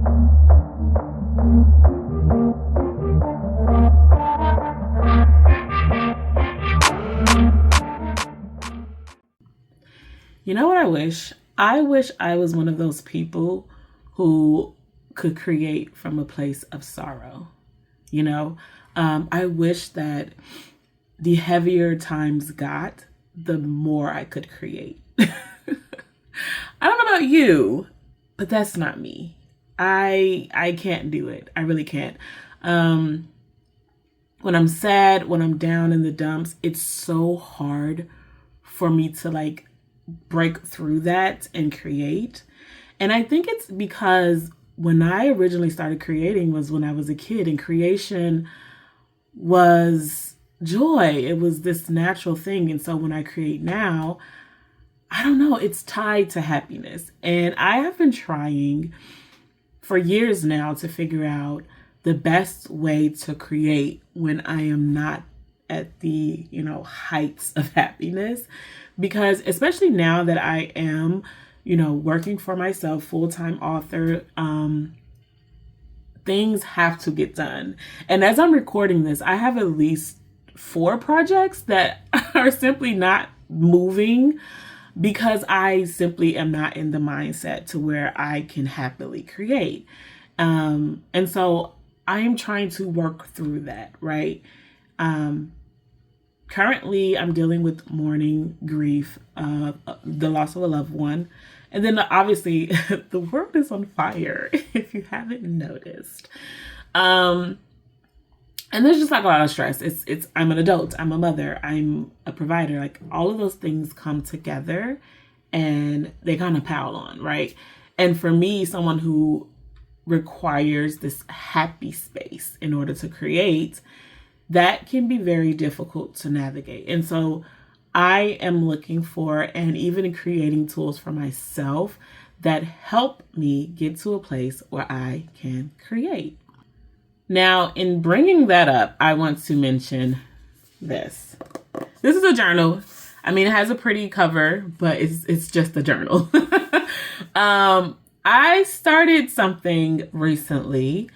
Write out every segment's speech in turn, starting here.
You know what I wish? I wish I was one of those people who could create from a place of sorrow. You know, I wish that the heavier times got, the more I could create. I don't know about you, but that's not me. I can't do it. I really can't. When I'm sad, when I'm down in the dumps, it's so hard for me to like break through that and create. And I think it's because when I originally started creating was when I was a kid, and creation was joy. It was this natural thing. And so when I create now, I don't know, it's tied to happiness. And I have been trying for years now to figure out the best way to create when I am not at the, heights of happiness. Because especially now that I am, working for myself, full-time author, things have to get done. And as I'm recording this, I have at least 4 projects that are simply not moving because I simply am not in the mindset to where I can happily create. And so I am trying to work through that, right? Currently, I'm dealing with mourning, grief, the loss of a loved one. And then obviously the world is on fire, if you haven't noticed. And there's just like a lot of stress. I'm an adult, I'm a mother, I'm a provider. Like all of those things come together and they kind of pile on, right? And for me, someone who requires this happy space in order to create, that can be very difficult to navigate. And so I am looking for and even creating tools for myself that help me get to a place where I can create. Now, in bringing that up, I want to mention this. This is a journal. I mean, it has a pretty cover, but it's just a journal. I started something recently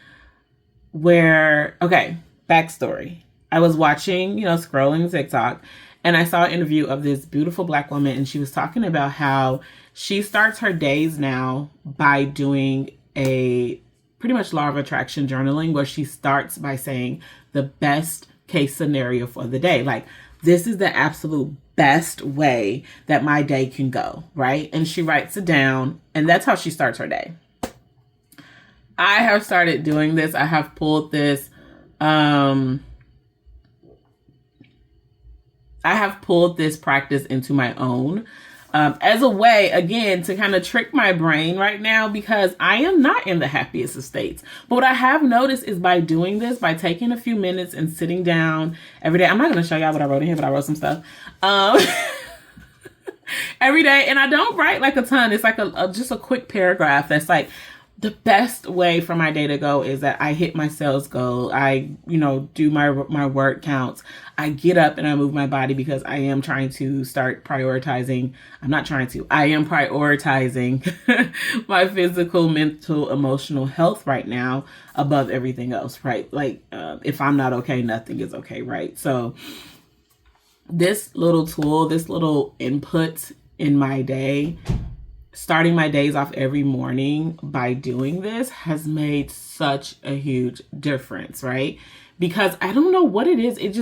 where, okay, backstory. I was watching, scrolling TikTok, and I saw an interview of this beautiful Black woman, and she was talking about how she starts her days now by doing a pretty much law of attraction journaling, where she starts by saying the best case scenario for the day. Like, this is the absolute best way that my day can go, right? And she writes it down, and that's how she starts her day. I have started doing this. I have pulled this practice into my own as a way, again, to kind of trick my brain right now, because I am not in the happiest of states. But what I have noticed is by doing this, by taking a few minutes and sitting down every day, I'm not going to show y'all what I wrote in here, but I wrote some stuff every day. And I don't write like a ton. It's like just a quick paragraph that's like, the best way for my day to go is that I hit my sales goal. I, do my word counts. I get up and I move my body because I am trying to start prioritizing. I am prioritizing my physical, mental, emotional health right now above everything else, right? Like, if I'm not okay, nothing is okay, right? So this little tool, this little input in my day, starting my days off every morning by doing this has made such a huge difference, right? Because I don't know what it is. It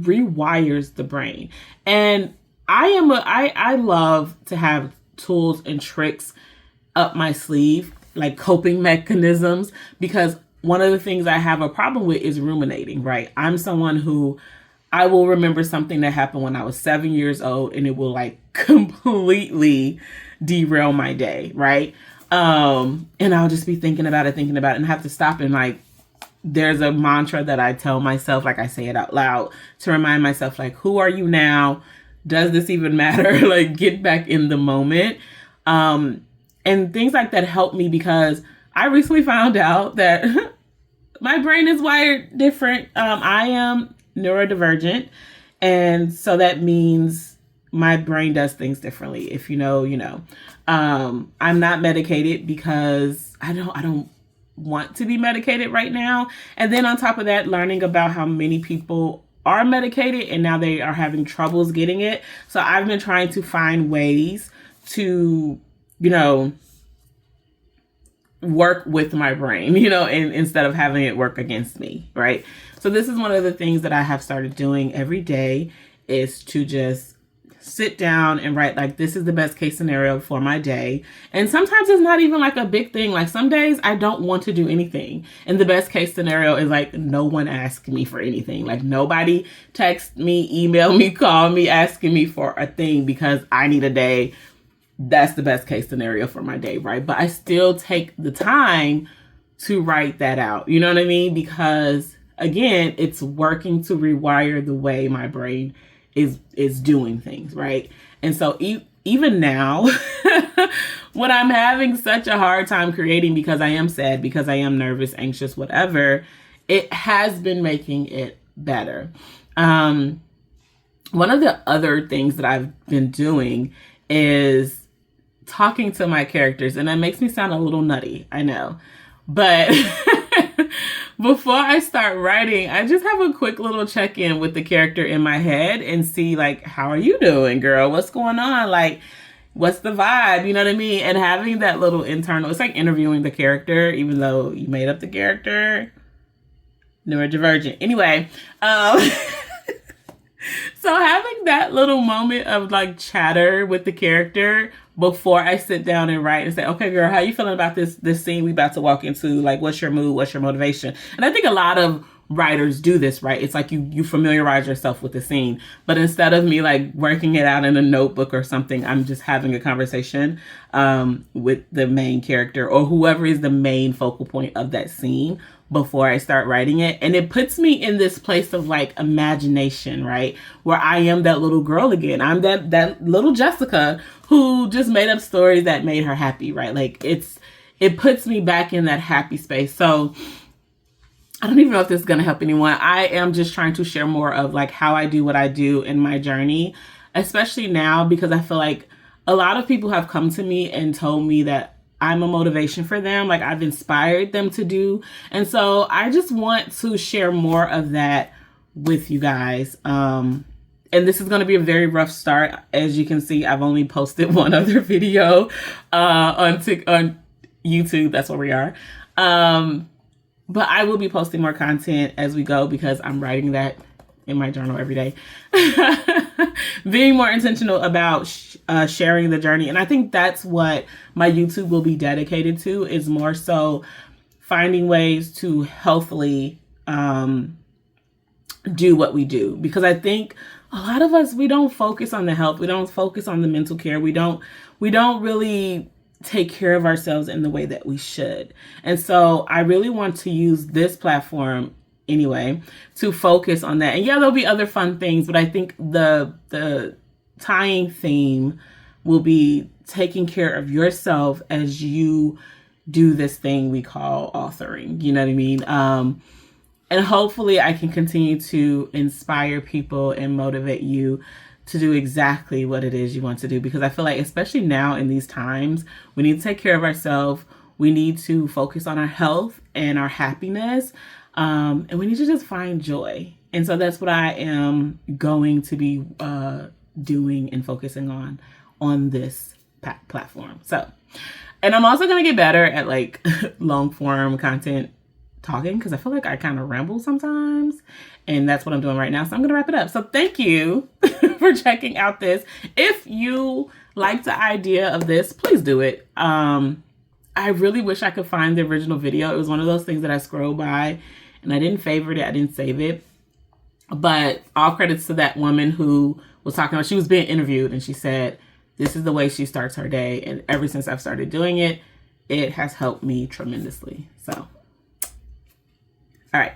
rewires the brain. And I love to have tools and tricks up my sleeve, like coping mechanisms, because one of the things I have a problem with is ruminating, right? I'm someone who I will remember something that happened when I was 7 years old, and it will like completely derail my day, right? And I'll just be thinking about it and have to stop and like, there's a mantra that I tell myself, like I say it out loud to remind myself, like, who are you now? Does this even matter? Like, get back in the moment. And things like that help me, because I recently found out that my brain is wired different. I am neurodivergent. And so that means my brain does things differently. If you know, you know. I'm not medicated because I don't want to be medicated right now. And then on top of that, learning about how many people are medicated and now they are having troubles getting it. So I've been trying to find ways to, you know, work with my brain, you know, and instead of having it work against me, right? So this is one of the things that I have started doing every day, is to just sit down and write, like, this is the best case scenario for my day. And sometimes it's not even like a big thing. Like some days I don't want to do anything. And the best case scenario is like, no one asked me for anything. Like nobody text me, email me, call me, asking me for a thing because I need a day. That's the best case scenario for my day, right? But I still take the time to write that out. You know what I mean? Because again, it's working to rewire the way my brain is doing things, right? And so even now, when I'm having such a hard time creating because I am sad, because I am nervous, anxious, whatever, it has been making it better. One of the other things that I've been doing is talking to my characters, and that makes me sound a little nutty, I know. But before I start writing, I just have a quick little check-in with the character in my head and see, like, how are you doing, girl? What's going on? Like, what's the vibe? You know what I mean? And having that little internal, it's like interviewing the character, even though you made up the character. Neurodivergent. Anyway, so having that little moment of like chatter with the character before I sit down and write and say, okay, girl, how you feeling about this scene we about to walk into? Like, what's your mood? What's your motivation? And I think a lot of writers do this, right? It's like you familiarize yourself with the scene, but instead of me like working it out in a notebook or something, I'm just having a conversation with the main character or whoever is the main focal point of that scene before I start writing it. And it puts me in this place of like imagination, right? Where I am that little girl again. I'm that little Jessica who just made up stories that made her happy, right? Like it puts me back in that happy space. So I don't even know if this is going to help anyone. I am just trying to share more of like how I do what I do in my journey, especially now, because I feel like a lot of people have come to me and told me that I'm a motivation for them. Like I've inspired them to do. And so I just want to share more of that with you guys. And this is going to be a very rough start. As you can see, I've only posted one other video on YouTube. That's where we are. But I will be posting more content as we go because I'm writing that in my journal every day. Being more intentional about sharing the journey. And I think that's what my YouTube will be dedicated to, is more so finding ways to healthily do what we do. Because I think a lot of us, we don't focus on the health. We don't focus on the mental care. We don't really take care of ourselves in the way that we should. And so I really want to use this platform anyway to focus on that. And yeah, there'll be other fun things, but I think the tying theme will be taking care of yourself as you do this thing we call authoring. You know what I mean? And hopefully I can continue to inspire people and motivate you to do exactly what it is you want to do. Because I feel like, especially now in these times, we need to take care of ourselves. We need to focus on our health and our happiness. And we need to just find joy. And so that's what I am going to be doing and focusing on this platform. So, and I'm also going to get better at like long form content talking, because I feel like I kind of ramble sometimes, and that's what I'm doing right now. So I'm going to wrap it up. So thank you for checking out this. If you like the idea of this, please do it. I really wish I could find the original video. It was one of those things that I scrolled by and I didn't favorite it. I didn't save it. But all credits to that woman who was talking about, she was being interviewed and she said, this is the way she starts her day. And ever since I've started doing it, it has helped me tremendously. So, all right.